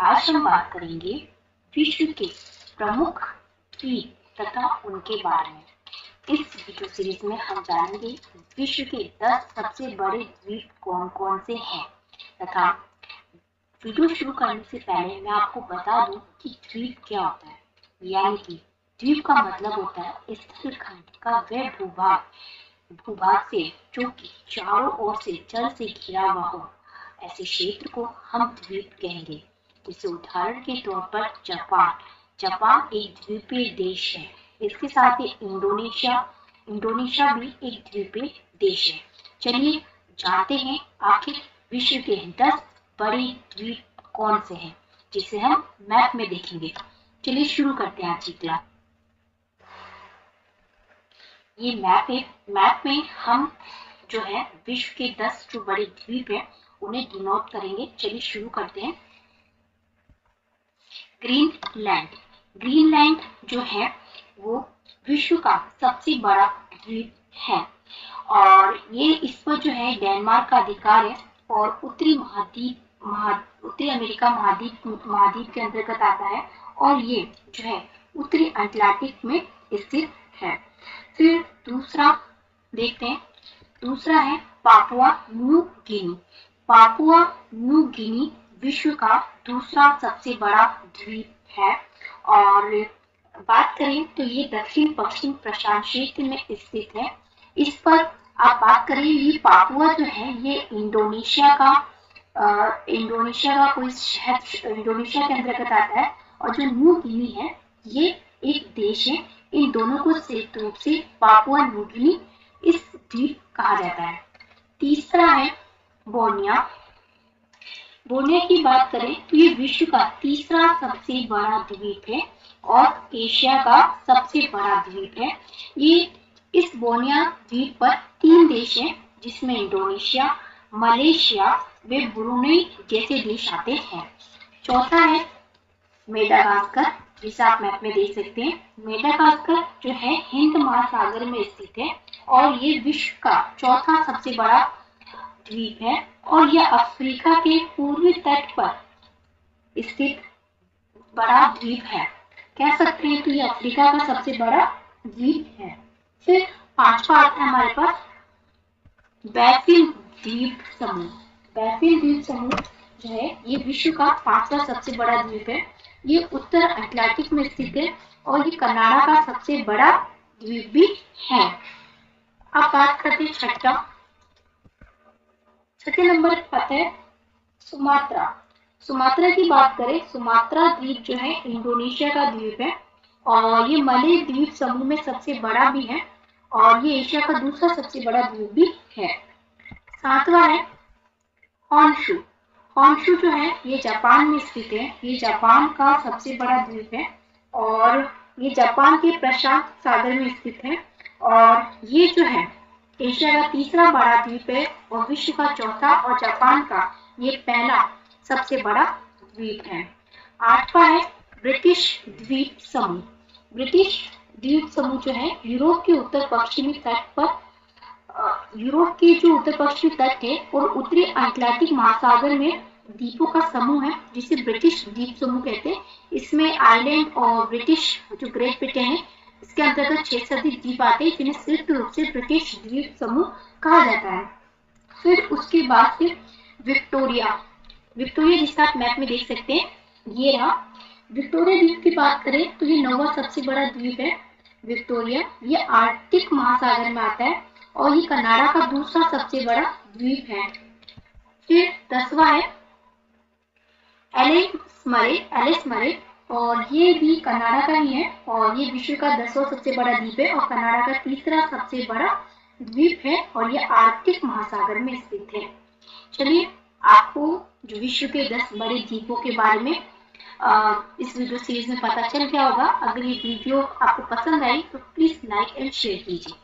आज हम बात करेंगे विश्व के प्रमुख द्वीप तथा उनके बारे में। इस वीडियो सीरीज में हम जानेंगे विश्व के 10 सबसे बड़े द्वीप कौन कौन से हैं तथा वीडियो शुरू करने से पहले मैं आपको बता दूं कि द्वीप क्या होता है। यानी कि द्वीप का मतलब होता है स्थल खंड का वह भूभाग से जो कि चारों ओर से जल से घिरा हुआ हो। ऐसे क्षेत्र को हम द्वीप कहेंगे। जैसे उदाहरण के तौर पर जापान एक द्वीपीय देश है। इसके साथ ही इंडोनेशिया भी एक द्वीपीय देश है। चलिए जानते हैं आखिर विश्व के 10 बड़े द्वीप कौन से हैं, जिसे हम मैप में देखेंगे। चलिए शुरू करते हैं आज की क्लास। ये मैप में हम जो है विश्व के 10 जो बड़े द्वीप हैं उन्हें डिनोट करेंगे। चलिए शुरू करते हैं। ग्रीनलैंड जो है वो विश्व का सबसे बड़ा द्वीप है और ये इस पर जो है डेनमार्क का अधिकार है और उत्तरी अमेरिका महाद्वीप के अंतर्गत आता है और ये जो है उत्तरी अटलांटिक में स्थित है। फिर दूसरा देखते हैं। दूसरा है पापुआ न्यू गिनी विश्व का दूसरा सबसे बड़ा द्वीप है और बात करें तो ये दक्षिण पश्चिम प्रशांत क्षेत्र में स्थित है। इस पर आप बात करें, ये पापुआ जो है ये इंडोनेशिया का कोई शहर इंडोनेशिया के अंतर्गत आता है और जो न्यू गिनी है ये एक देश है। इन दोनों को संयुक्त रूप से पापुआ न्यू गिनी इस द्वीप कहा जाता है। तीसरा है बोर्निया की बात करें तो ये विश्व का तीसरा सबसे बड़ा द्वीप है और एशिया का सबसे बड़ा द्वीप है। ये इस बोर्निया द्वीप पर 3 देश हैं, जिसमें इंडोनेशिया, मलेशिया व ब्रुनेई जैसे देश आते हैं। चौथा है मेडागास्कर, जिसे आप मैप में देख सकते हैं। मेडागास्कर जो है हिंद महासागर में स्थित है और ये विश्व का चौथा सबसे बड़ा द्वीप है और यह अफ्रीका के पूर्वी तट पर स्थित बड़ा द्वीप है। कह सकते हैं कि यह अफ्रीका का सबसे बड़ा द्वीप है। फिर पांचवा आता है हमारे पास बैफिन द्वीप समूह जो है ये विश्व का 5वां सबसे बड़ा द्वीप है। ये उत्तर अटलांटिक में स्थित है और ये कनाडा का सबसे बड़ा द्वीप भी है। अब बात करते हैं छठे नंबर पर आता है सुमात्रा की बात करें। सुमात्रा द्वीप जो है इंडोनेशिया का द्वीप है और ये मलय द्वीप समूह में सबसे बड़ा भी है और ये एशिया का दूसरा सबसे बड़ा द्वीप भी है। 7वां है हॉन्शू जो है ये जापान में स्थित है। ये जापान का सबसे बड़ा द्वीप है और ये जापान के प्रशांत सागर में स्थित है और ये जो है एशिया का तीसरा बड़ा द्वीप है और विश्व का चौथा और जापान का ये पहला सबसे बड़ा द्वीप है। 8वां है ब्रिटिश द्वीप समूह जो है यूरोप के उत्तर पश्चिमी तट है और उत्तरी अटलांटिक महासागर में द्वीपों का समूह है, जिसे ब्रिटिश द्वीप समूह कहते हैं। इसमें आयरलैंड और ब्रिटिश जो ग्रेट ब्रिटेन है इसके अंतर्गत 6 से अधिक द्वीप आते हैं, जिन्हें संयुक्त रूप से ब्रिटिश द्वीप समूह कहा जाता है। फिर उसके बाद फिर विक्टोरिया जिसका आप मैप में देख सकते हैं, ये रहा। विक्टोरिया द्वीप की बात करें तो ये 9वां सबसे बड़ा द्वीप है। विक्टोरिया ये आर्कटिक महासागर में आता है और ये कनाडा का दूसरा सबसे बड़ा द्वीप है। फिर 10वां है एलिस मरे और ये भी कनाडा का ही है और ये विश्व का 10वां सबसे बड़ा द्वीप है और कनाडा का तीसरा सबसे बड़ा द्वीप है और ये आर्कटिक महासागर में स्थित है। चलिए आपको जो विश्व के 10 बड़े द्वीपों के बारे में इस वीडियो सीरीज में पता चल गया होगा। अगर ये वीडियो आपको पसंद आई तो प्लीज लाइक एंड शेयर कीजिए।